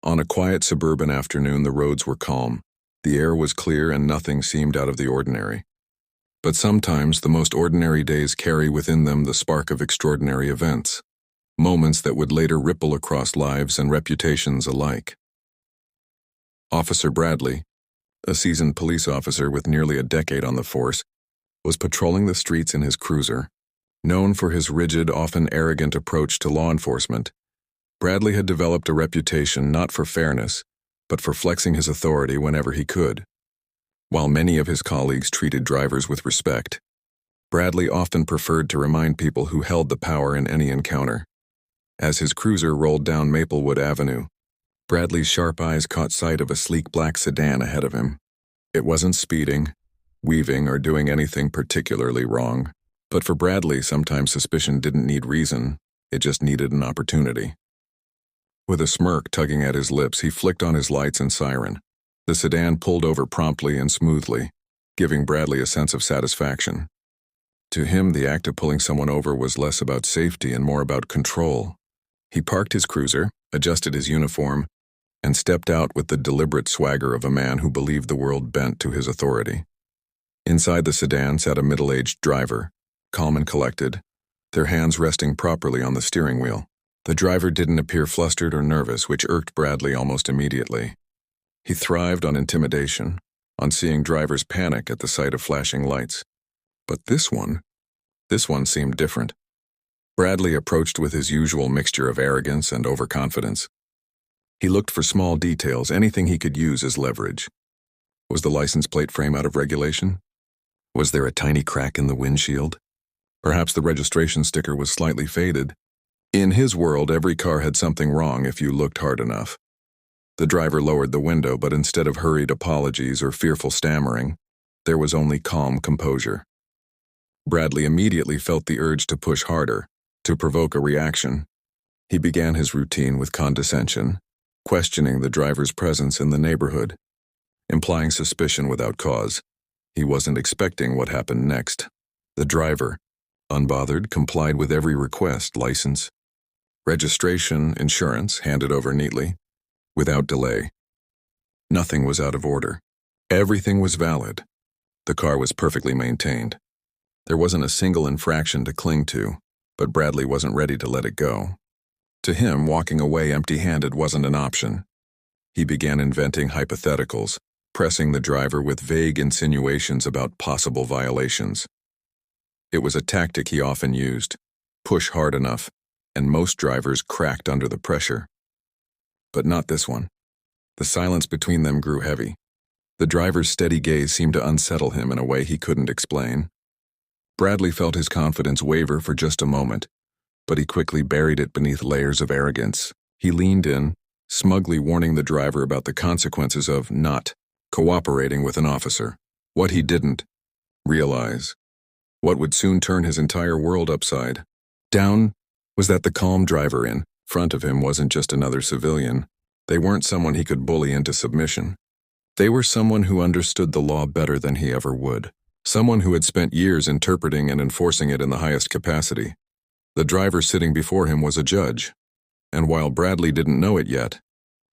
On a quiet suburban afternoon, the roads were calm. The air was clear and nothing seemed out of the ordinary. But sometimes the most ordinary days carry within them the spark of extraordinary events, moments that would later ripple across lives and reputations alike. Officer Bradley, a seasoned police officer with nearly a decade on the force, was patrolling the streets in his cruiser. Known for his rigid, often arrogant approach to law enforcement, Bradley had developed a reputation not for fairness, but for flexing his authority whenever he could. While many of his colleagues treated drivers with respect, Bradley often preferred to remind people who held the power in any encounter. As his cruiser rolled down Maplewood Avenue, Bradley's sharp eyes caught sight of a sleek black sedan ahead of him. It wasn't speeding, weaving, or doing anything particularly wrong, but for Bradley, sometimes suspicion didn't need reason, it just needed an opportunity. With a smirk tugging at his lips, he flicked on his lights and siren. The sedan pulled over promptly and smoothly, giving Bradley a sense of satisfaction. To him, the act of pulling someone over was less about safety and more about control. He parked his cruiser, adjusted his uniform, and stepped out with the deliberate swagger of a man who believed the world bent to his authority. Inside the sedan sat a middle-aged driver, calm and collected, their hands resting properly on the steering wheel. The driver didn't appear flustered or nervous, which irked Bradley almost immediately. He thrived on intimidation, on seeing drivers panic at the sight of flashing lights. But this one seemed different. Bradley approached with his usual mixture of arrogance and overconfidence. He looked for small details, anything he could use as leverage. Was the license plate frame out of regulation? Was there a tiny crack in the windshield? Perhaps the registration sticker was slightly faded. In his world, every car had something wrong if you looked hard enough. The driver lowered the window, but instead of hurried apologies or fearful stammering, there was only calm composure. Bradley immediately felt the urge to push harder, to provoke a reaction. He began his routine with condescension, questioning the driver's presence in the neighborhood, implying suspicion without cause. He wasn't expecting what happened next. The driver, unbothered, complied with every request: license, registration, insurance, handed over neatly, without delay. Nothing was out of order. Everything was valid. The car was perfectly maintained. There wasn't a single infraction to cling to, but Bradley wasn't ready to let it go. To him, walking away empty-handed wasn't an option. He began inventing hypotheticals, pressing the driver with vague insinuations about possible violations. It was a tactic he often used: push hard enough, and most drivers cracked under the pressure. But not this one. The silence between them grew heavy. The driver's steady gaze seemed to unsettle him in a way he couldn't explain. Bradley felt his confidence waver for just a moment, but he quickly buried it beneath layers of arrogance. He leaned in, smugly warning the driver about the consequences of not cooperating with an officer. What he didn't realize, what would soon turn his entire world upside down, was that the calm driver in front of him wasn't just another civilian. They weren't someone he could bully into submission. They were someone who understood the law better than he ever would. Someone who had spent years interpreting and enforcing it in the highest capacity. The driver sitting before him was a judge, and while Bradley didn't know it yet,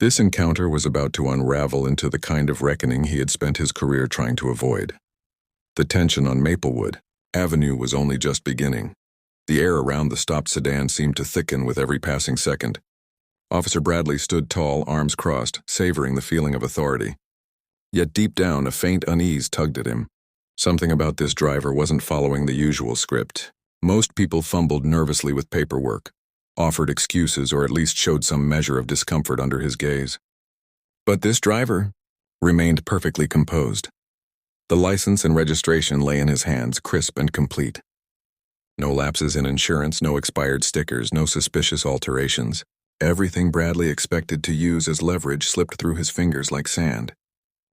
this encounter was about to unravel into the kind of reckoning he had spent his career trying to avoid. The tension on Maplewood Avenue was only just beginning. The air around the stopped sedan seemed to thicken with every passing second. Officer Bradley stood tall, arms crossed, savoring the feeling of authority. Yet deep down, a faint unease tugged at him. Something about this driver wasn't following the usual script. Most people fumbled nervously with paperwork, offered excuses, or at least showed some measure of discomfort under his gaze. But this driver remained perfectly composed. The license and registration lay in his hands, crisp and complete. No lapses in insurance, no expired stickers, no suspicious alterations. Everything Bradley expected to use as leverage slipped through his fingers like sand.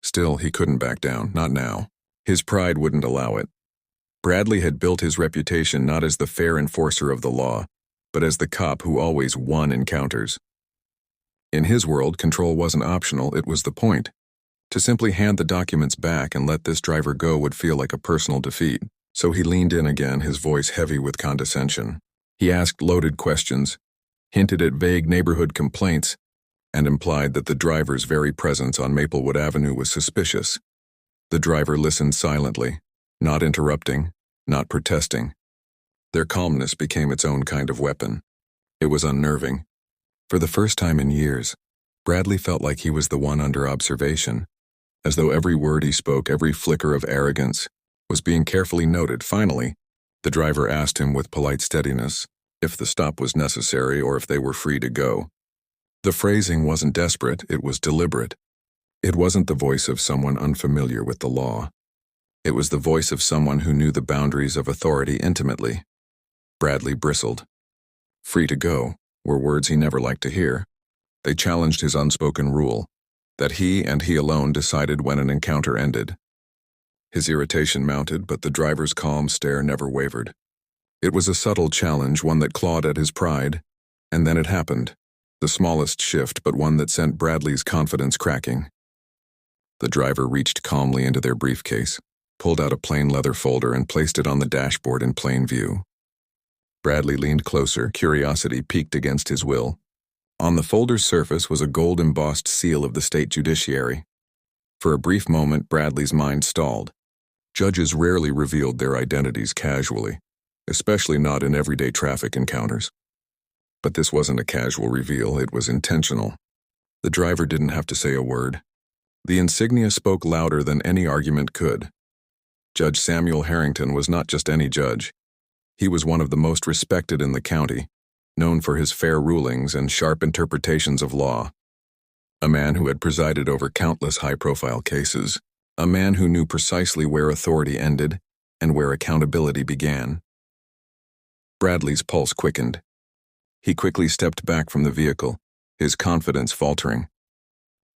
Still, he couldn't back down, not now. His pride wouldn't allow it. Bradley had built his reputation not as the fair enforcer of the law, but as the cop who always won encounters. In his world, control wasn't optional, it was the point. To simply hand the documents back and let this driver go would feel like a personal defeat, so he leaned in again, his voice heavy with condescension. He asked loaded questions, hinted at vague neighborhood complaints, and implied that the driver's very presence on Maplewood Avenue was suspicious. The driver listened silently, not interrupting, not protesting. Their calmness became its own kind of weapon. It was unnerving. For the first time in years, Bradley felt like he was the one under observation, as though every word he spoke, every flicker of arrogance, was being carefully noted. Finally, the driver asked him with polite steadiness if the stop was necessary or if they were free to go. The phrasing wasn't desperate, it was deliberate. It wasn't the voice of someone unfamiliar with the law. It was the voice of someone who knew the boundaries of authority intimately. Bradley bristled. Free to go were words he never liked to hear. They challenged his unspoken rule, that he and he alone decided when an encounter ended. His irritation mounted, but the driver's calm stare never wavered. It was a subtle challenge, one that clawed at his pride, and then it happened. The smallest shift, but one that sent Bradley's confidence cracking. The driver reached calmly into their briefcase, pulled out a plain leather folder and placed it on the dashboard in plain view. Bradley leaned closer, curiosity piqued against his will. On the folder's surface was a gold-embossed seal of the state judiciary. For a brief moment, Bradley's mind stalled. Judges rarely revealed their identities casually, especially not in everyday traffic encounters. But this wasn't a casual reveal, it was intentional. The driver didn't have to say a word. The insignia spoke louder than any argument could. Judge Samuel Harrington was not just any judge. He was one of the most respected in the county, known for his fair rulings and sharp interpretations of law. A man who had presided over countless high-profile cases. A man who knew precisely where authority ended and where accountability began. Bradley's pulse quickened. He quickly stepped back from the vehicle, his confidence faltering.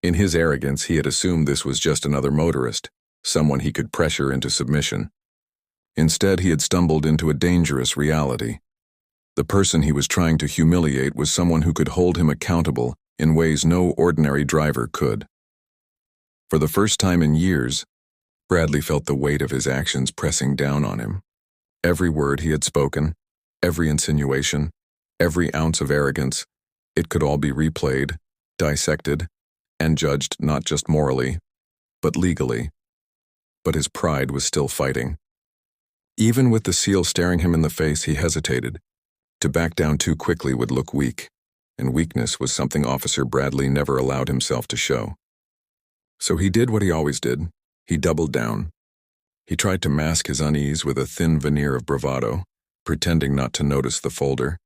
In his arrogance, he had assumed this was just another motorist, someone he could pressure into submission. Instead, he had stumbled into a dangerous reality. The person he was trying to humiliate was someone who could hold him accountable in ways no ordinary driver could. For the first time in years, Bradley felt the weight of his actions pressing down on him. Every word he had spoken, every insinuation, every ounce of arrogance, it could all be replayed, dissected, and judged not just morally, but legally. But his pride was still fighting. Even with the seal staring him in the face, he hesitated. To back down too quickly would look weak, and weakness was something Officer Bradley never allowed himself to show. So he did what he always did. He doubled down. He tried to mask his unease with a thin veneer of bravado, pretending not to notice the folder,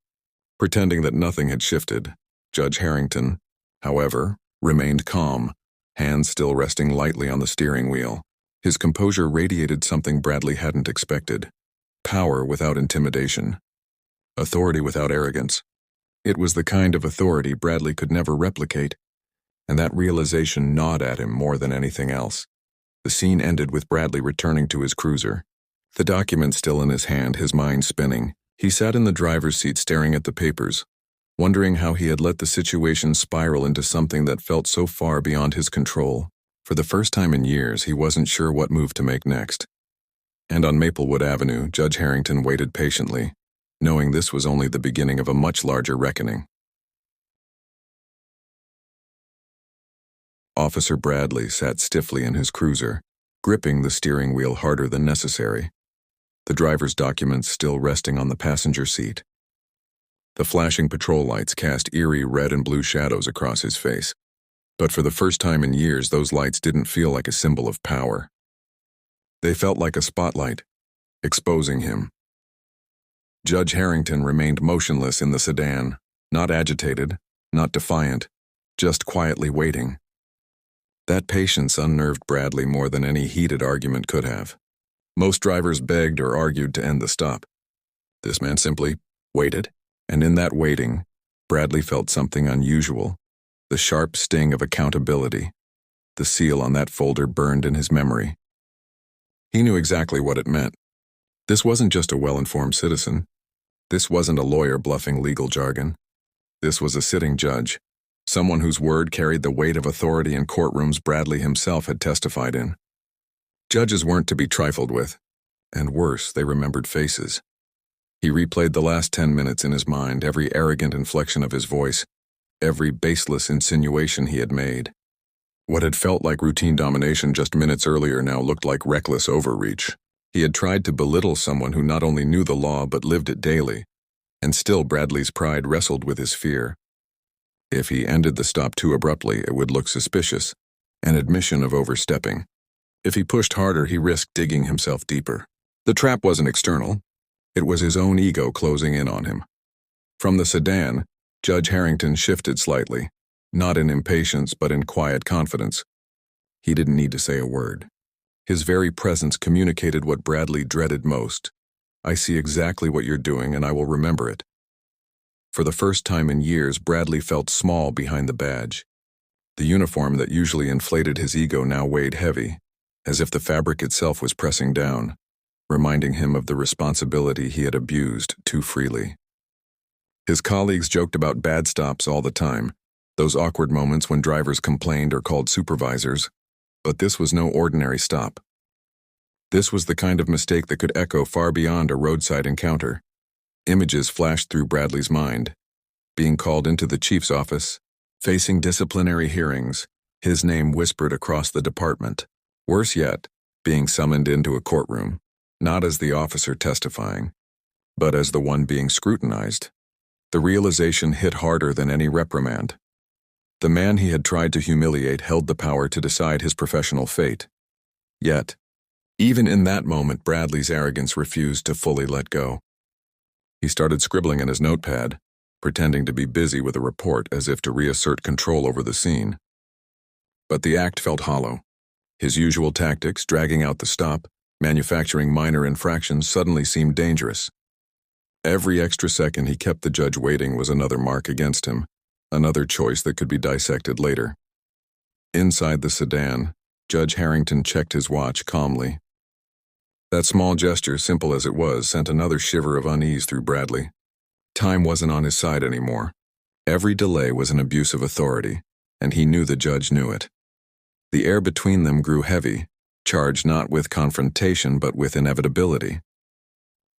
pretending that nothing had shifted. Judge Harrington, however, remained calm, hands still resting lightly on the steering wheel. His composure radiated something Bradley hadn't expected. Power without intimidation. Authority without arrogance. It was the kind of authority Bradley could never replicate, and that realization gnawed at him more than anything else. The scene ended with Bradley returning to his cruiser. The document still in his hand, his mind spinning. He sat in the driver's seat staring at the papers, wondering how he had let the situation spiral into something that felt so far beyond his control. For the first time in years, he wasn't sure what move to make next. And on Maplewood Avenue, Judge Harrington waited patiently, knowing this was only the beginning of a much larger reckoning. Officer Bradley sat stiffly in his cruiser, gripping the steering wheel harder than necessary, the driver's documents still resting on the passenger seat. The flashing patrol lights cast eerie red and blue shadows across his face, but for the first time in years, those lights didn't feel like a symbol of power. They felt like a spotlight, exposing him. Judge Harrington remained motionless in the sedan, not agitated, not defiant, just quietly waiting. That patience unnerved Bradley more than any heated argument could have. Most drivers begged or argued to end the stop. This man simply waited, and in that waiting, Bradley felt something unusual, the sharp sting of accountability. The seal on that folder burned in his memory. He knew exactly what it meant. This wasn't just a well-informed citizen. This wasn't a lawyer bluffing legal jargon. This was a sitting judge, someone whose word carried the weight of authority in courtrooms Bradley himself had testified in. Judges weren't to be trifled with, and worse, they remembered faces. He replayed the last 10 minutes in his mind, every arrogant inflection of his voice, every baseless insinuation he had made. What had felt like routine domination just minutes earlier now looked like reckless overreach. He had tried to belittle someone who not only knew the law but lived it daily, and still Bradley's pride wrestled with his fear. If he ended the stop too abruptly, it would look suspicious, an admission of overstepping. If he pushed harder, he risked digging himself deeper. The trap wasn't external. It was his own ego closing in on him. From the sedan, Judge Harrington shifted slightly, not in impatience but in quiet confidence. He didn't need to say a word. His very presence communicated what Bradley dreaded most. I see exactly what you're doing and I will remember it. For the first time in years, Bradley felt small behind the badge. The uniform that usually inflated his ego now weighed heavy, as if the fabric itself was pressing down, reminding him of the responsibility he had abused too freely. His colleagues joked about bad stops all the time, those awkward moments when drivers complained or called supervisors, but this was no ordinary stop. This was the kind of mistake that could echo far beyond a roadside encounter. Images flashed through Bradley's mind. Being called into the chief's office, facing disciplinary hearings, his name whispered across the department. Worse yet, being summoned into a courtroom, not as the officer testifying, but as the one being scrutinized. The realization hit harder than any reprimand. The man he had tried to humiliate held the power to decide his professional fate. Yet, even in that moment, Bradley's arrogance refused to fully let go. He started scribbling in his notepad, pretending to be busy with a report as if to reassert control over the scene. But the act felt hollow. His usual tactics, dragging out the stop, manufacturing minor infractions, suddenly seemed dangerous. Every extra second he kept the judge waiting was another mark against him, another choice that could be dissected later. Inside the sedan, Judge Harrington checked his watch calmly. That small gesture, simple as it was, sent another shiver of unease through Bradley. Time wasn't on his side anymore. Every delay was an abuse of authority, and he knew the judge knew it. The air between them grew heavy, charged not with confrontation but with inevitability.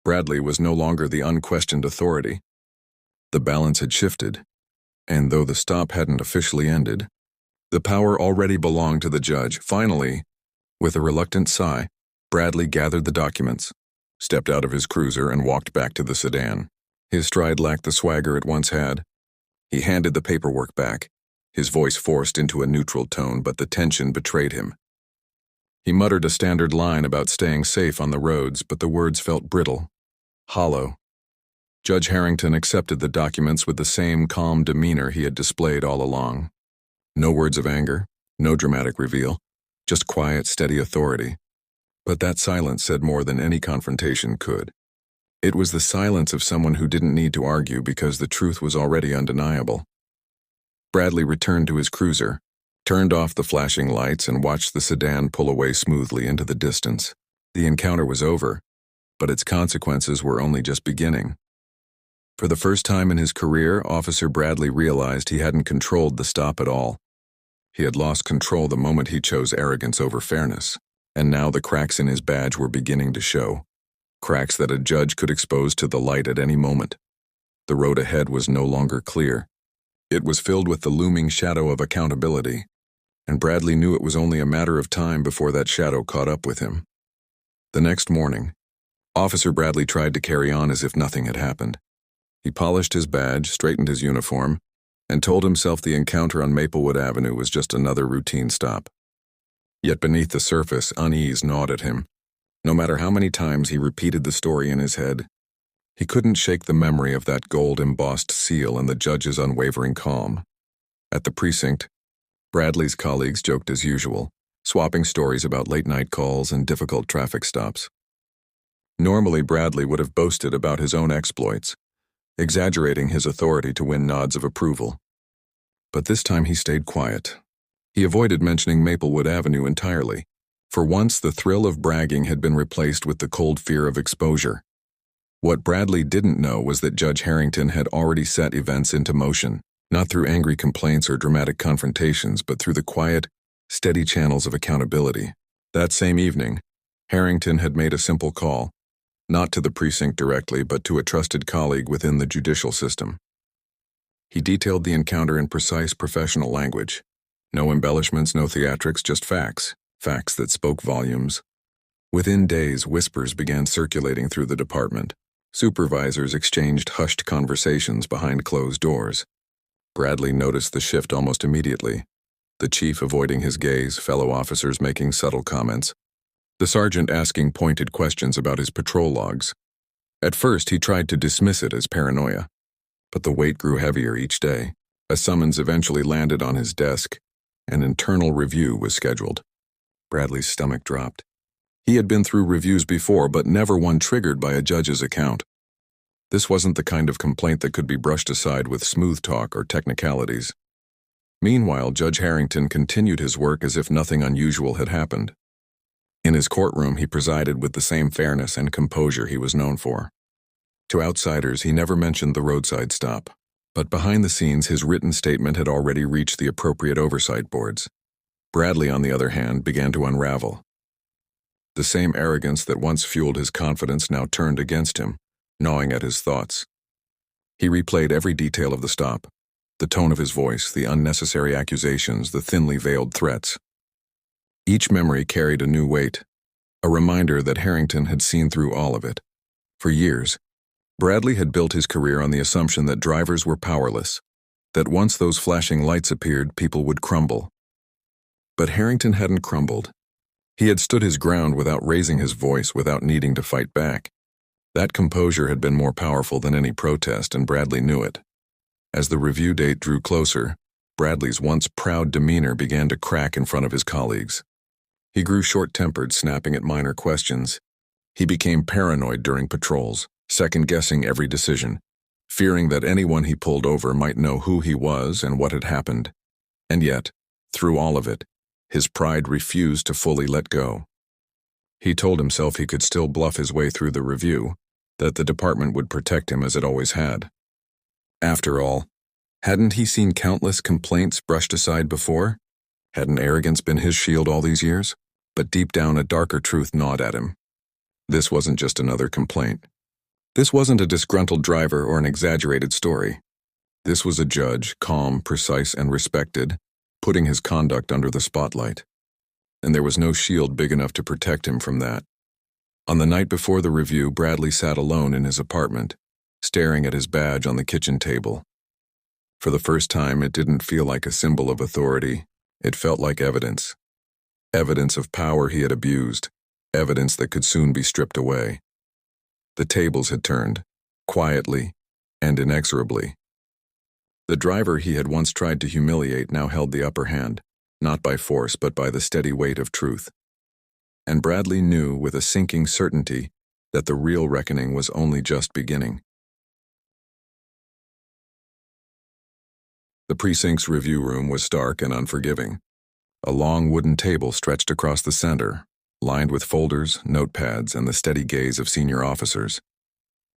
Bradley was no longer the unquestioned authority. The balance had shifted, and though the stop hadn't officially ended, the power already belonged to the judge. Finally, with a reluctant sigh, Bradley gathered the documents, stepped out of his cruiser, and walked back to the sedan. His stride lacked the swagger it once had. He handed the paperwork back, his voice forced into a neutral tone, but the tension betrayed him. He muttered a standard line about staying safe on the roads, but the words felt brittle, hollow. Judge Harrington accepted the documents with the same calm demeanor he had displayed all along. No words of anger, no dramatic reveal, just quiet, steady authority. But that silence said more than any confrontation could. It was the silence of someone who didn't need to argue because the truth was already undeniable. Bradley returned to his cruiser, turned off the flashing lights, and watched the sedan pull away smoothly into the distance. The encounter was over, but its consequences were only just beginning. For the first time in his career, Officer Bradley realized he hadn't controlled the stop at all. He had lost control the moment he chose arrogance over fairness, and now the cracks in his badge were beginning to show. Cracks that a judge could expose to the light at any moment. The road ahead was no longer clear. It was filled with the looming shadow of accountability, and Bradley knew it was only a matter of time before that shadow caught up with him. The next morning, Officer Bradley tried to carry on as if nothing had happened. He polished his badge, straightened his uniform, and told himself the encounter on Maplewood Avenue was just another routine stop. Yet beneath the surface, unease gnawed at him. No matter how many times he repeated the story in his head, he couldn't shake the memory of that gold-embossed seal and the judge's unwavering calm. At the precinct, Bradley's colleagues joked as usual, swapping stories about late-night calls and difficult traffic stops. Normally, Bradley would have boasted about his own exploits, exaggerating his authority to win nods of approval. But this time he stayed quiet. He avoided mentioning Maplewood Avenue entirely. For once, the thrill of bragging had been replaced with the cold fear of exposure. What Bradley didn't know was that Judge Harrington had already set events into motion, not through angry complaints or dramatic confrontations, but through the quiet, steady channels of accountability. That same evening, Harrington had made a simple call, not to the precinct directly, but to a trusted colleague within the judicial system. He detailed the encounter in precise professional language. No embellishments, no theatrics, just facts. Facts that spoke volumes. Within days, whispers began circulating through the department. Supervisors exchanged hushed conversations behind closed doors. Bradley noticed the shift almost immediately. The chief avoiding his gaze, fellow officers making subtle comments. The sergeant asking pointed questions about his patrol logs. At first, he tried to dismiss it as paranoia. But the weight grew heavier each day. A summons eventually landed on his desk. An internal review was scheduled. Bradley's stomach dropped. He had been through reviews before, but never one triggered by a judge's account. This wasn't the kind of complaint that could be brushed aside with smooth talk or technicalities. Meanwhile, Judge Harrington continued his work as if nothing unusual had happened. In his courtroom, he presided with the same fairness and composure he was known for. To outsiders, he never mentioned the roadside stop. But behind the scenes, his written statement had already reached the appropriate oversight boards. Bradley, on the other hand, began to unravel. The same arrogance that once fueled his confidence now turned against him, gnawing at his thoughts. He replayed every detail of the stop. The tone of his voice, the unnecessary accusations, the thinly veiled threats. Each memory carried a new weight, a reminder that Harrington had seen through all of it. For years, Bradley had built his career on the assumption that drivers were powerless, that once those flashing lights appeared, people would crumble. But Harrington hadn't crumbled. He had stood his ground without raising his voice, without needing to fight back. That composure had been more powerful than any protest, and Bradley knew it. As the review date drew closer, Bradley's once proud demeanor began to crack in front of his colleagues. He grew short-tempered, snapping at minor questions. He became paranoid during patrols, second-guessing every decision, fearing that anyone he pulled over might know who he was and what had happened. And yet, through all of it, his pride refused to fully let go. He told himself he could still bluff his way through the review, that the department would protect him as it always had. After all, hadn't he seen countless complaints brushed aside before? Hadn't arrogance been his shield all these years? But deep down, a darker truth gnawed at him. This wasn't just another complaint. This wasn't a disgruntled driver or an exaggerated story. This was a judge, calm, precise, and respected, putting his conduct under the spotlight. And there was no shield big enough to protect him from that. On the night before the review, Bradley sat alone in his apartment, staring at his badge on the kitchen table. For the first time, it didn't feel like a symbol of authority. It felt like evidence. Evidence of power he had abused, evidence that could soon be stripped away. The tables had turned, quietly and inexorably. The driver he had once tried to humiliate now held the upper hand, not by force but by the steady weight of truth. And Bradley knew with a sinking certainty that the real reckoning was only just beginning. The precinct's review room was stark and unforgiving. A long wooden table stretched across the center, lined with folders, notepads, and the steady gaze of senior officers.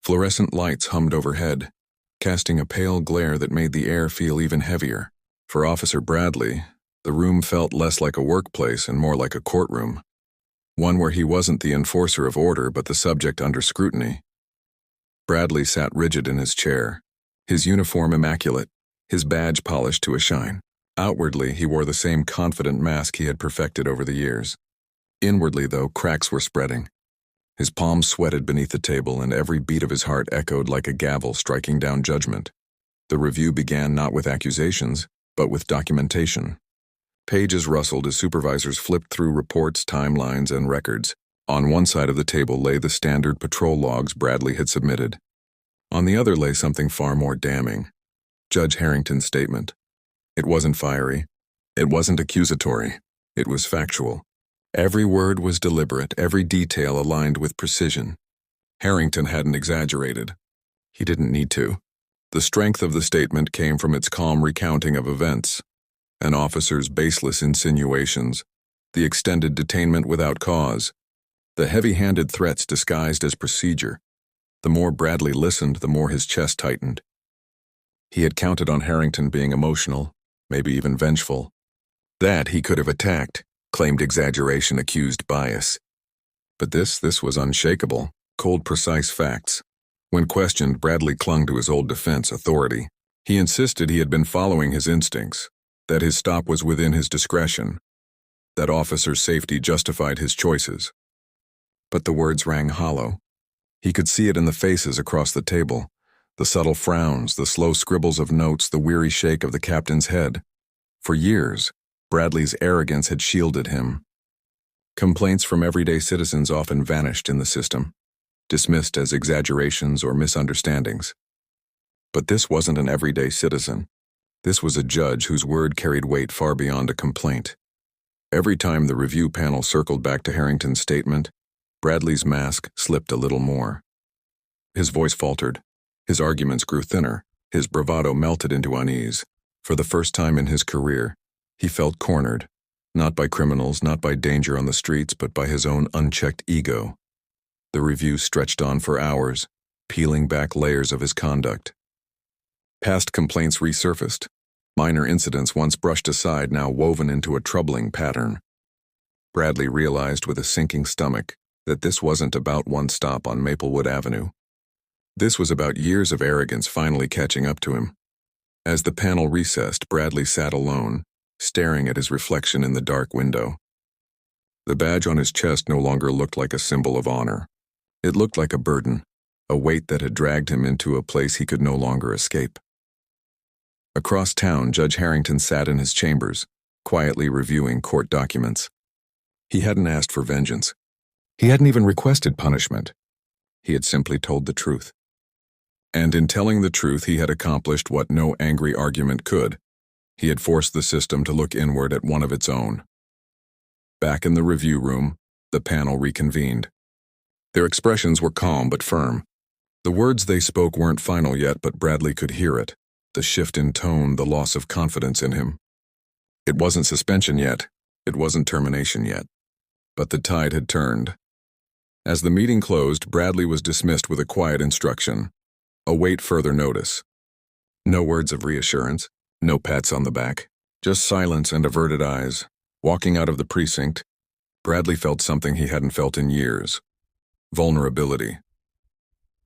Fluorescent lights hummed overhead, casting a pale glare that made the air feel even heavier. For Officer Bradley, the room felt less like a workplace and more like a courtroom, one where he wasn't the enforcer of order but the subject under scrutiny. Bradley sat rigid in his chair, his uniform immaculate, his badge polished to a shine. Outwardly, he wore the same confident mask he had perfected over the years. Inwardly, though, cracks were spreading. His palms sweated beneath the table, and every beat of his heart echoed like a gavel striking down judgment. The review began not with accusations, but with documentation. Pages rustled as supervisors flipped through reports, timelines, and records. On one side of the table lay the standard patrol logs Bradley had submitted. On the other lay something far more damning. Judge Harrington's statement. It wasn't fiery. It wasn't accusatory. It was factual. Every word was deliberate, every detail aligned with precision. Harrington hadn't exaggerated. He didn't need to. The strength of the statement came from its calm recounting of events, an officer's baseless insinuations, the extended detainment without cause, the heavy-handed threats disguised as procedure. The more Bradley listened, the more his chest tightened. He had counted on Harrington being emotional, maybe even vengeful. That he could have attacked, claimed exaggeration, accused bias. But this was unshakable, cold, precise facts. When questioned, Bradley clung to his old defense, authority. He insisted he had been following his instincts, that his stop was within his discretion, that officer's safety justified his choices. But the words rang hollow. He could see it in the faces across the table, the subtle frowns, the slow scribbles of notes, the weary shake of the captain's head. For years, Bradley's arrogance had shielded him. Complaints from everyday citizens often vanished in the system, dismissed as exaggerations or misunderstandings. But this wasn't an everyday citizen. This was a judge whose word carried weight far beyond a complaint. Every time the review panel circled back to Harrington's statement, Bradley's mask slipped a little more. His voice faltered. His arguments grew thinner. His bravado melted into unease. For the first time in his career, he felt cornered, not by criminals, not by danger on the streets, but by his own unchecked ego. The review stretched on for hours, peeling back layers of his conduct. Past complaints resurfaced. Minor incidents once brushed aside, now woven into a troubling pattern. Bradley realized with a sinking stomach that this wasn't about one stop on Maplewood Avenue. This was about years of arrogance finally catching up to him. As the panel recessed, Bradley sat alone, staring at his reflection in the dark window. The badge on his chest no longer looked like a symbol of honor. It looked like a burden, a weight that had dragged him into a place he could no longer escape. Across town, Judge Harrington sat in his chambers, quietly reviewing court documents. He hadn't asked for vengeance. He hadn't even requested punishment. He had simply told the truth. And in telling the truth, he had accomplished what no angry argument could. He had forced the system to look inward at one of its own. Back in the review room, the panel reconvened. Their expressions were calm but firm. The words they spoke weren't final yet, but Bradley could hear it. The shift in tone, the loss of confidence in him. It wasn't suspension yet. It wasn't termination yet. But the tide had turned. As the meeting closed, Bradley was dismissed with a quiet instruction. Await further notice. No words of reassurance, no pats on the back, just silence and averted eyes. Walking out of the precinct, Bradley felt something he hadn't felt in years. Vulnerability.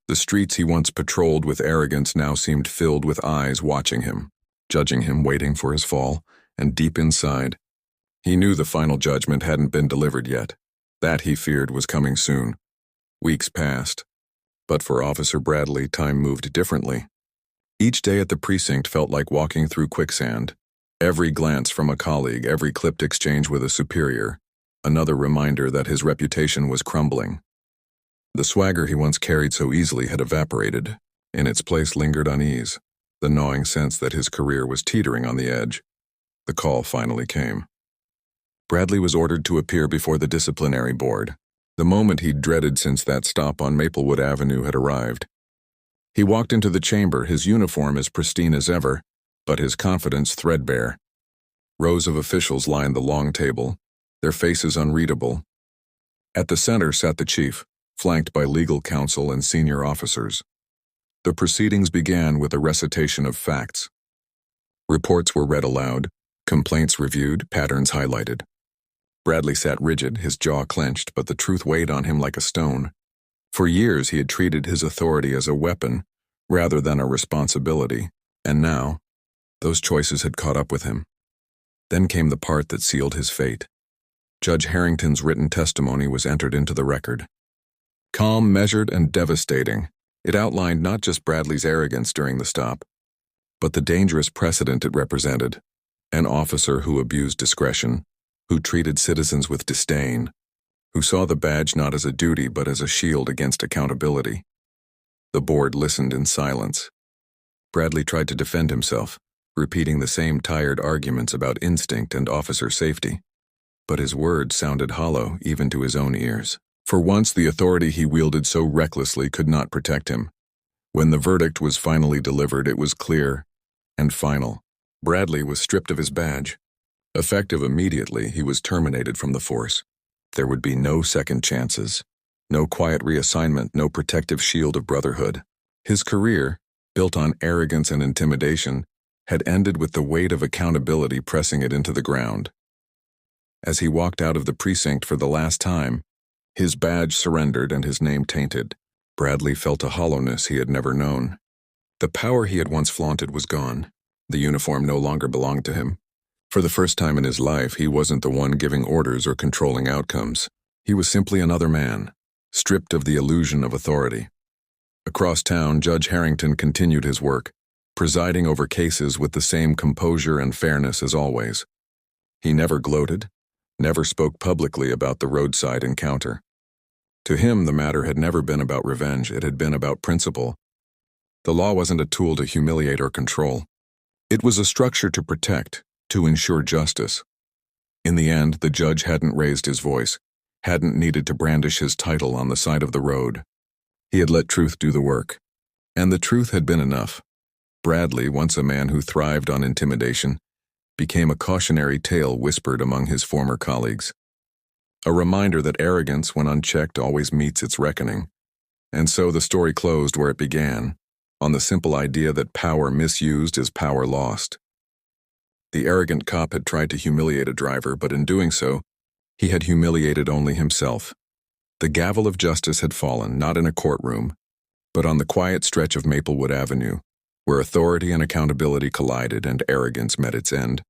The streets he once patrolled with arrogance now seemed filled with eyes watching him, judging him, waiting for his fall, and deep inside, he knew the final judgment hadn't been delivered yet. That, he feared, was coming soon. Weeks passed. But for Officer Bradley, time moved differently. Each day at the precinct felt like walking through quicksand. Every glance from a colleague, every clipped exchange with a superior, another reminder that his reputation was crumbling. The swagger he once carried so easily had evaporated. In its place lingered unease, the gnawing sense that his career was teetering on the edge. The call finally came. Bradley was ordered to appear before the disciplinary board. The moment he'd dreaded since that stop on Maplewood Avenue had arrived. He walked into the chamber, his uniform as pristine as ever, but his confidence threadbare. Rows of officials lined the long table, their faces unreadable. At the center sat the chief, flanked by legal counsel and senior officers. The proceedings began with a recitation of facts. Reports were read aloud, complaints reviewed, patterns highlighted. Bradley sat rigid, his jaw clenched, but the truth weighed on him like a stone. For years he had treated his authority as a weapon rather than a responsibility, and now, those choices had caught up with him. Then came the part that sealed his fate. Judge Harrington's written testimony was entered into the record. Calm, measured, and devastating, it outlined not just Bradley's arrogance during the stop, but the dangerous precedent it represented. An officer who abused discretion, who treated citizens with disdain, who saw the badge not as a duty but as a shield against accountability. The board listened in silence. Bradley tried to defend himself, repeating the same tired arguments about instinct and officer safety. But his words sounded hollow even to his own ears. For once, the authority he wielded so recklessly could not protect him. When the verdict was finally delivered, it was clear and final. Bradley was stripped of his badge. Effective immediately, he was terminated from the force. There would be no second chances, no quiet reassignment, no protective shield of brotherhood. His career, built on arrogance and intimidation, had ended with the weight of accountability pressing it into the ground. As he walked out of the precinct for the last time, his badge surrendered and his name tainted, Bradley felt a hollowness he had never known. The power he had once flaunted was gone. The uniform no longer belonged to him. For the first time in his life, he wasn't the one giving orders or controlling outcomes. He was simply another man, stripped of the illusion of authority. Across town, Judge Harrington continued his work, presiding over cases with the same composure and fairness as always. He never gloated, never spoke publicly about the roadside encounter. To him, the matter had never been about revenge, it had been about principle. The law wasn't a tool to humiliate or control. It was a structure to protect, to ensure justice. In the end, the judge hadn't raised his voice, hadn't needed to brandish his title on the side of the road. He had let truth do the work. And the truth had been enough. Bradley, once a man who thrived on intimidation, became a cautionary tale whispered among his former colleagues. A reminder that arrogance, when unchecked, always meets its reckoning. And so the story closed where it began, on the simple idea that power misused is power lost. The arrogant cop had tried to humiliate a driver, but in doing so, he had humiliated only himself. The gavel of justice had fallen, not in a courtroom, but on the quiet stretch of Maplewood Avenue, where authority and accountability collided and arrogance met its end.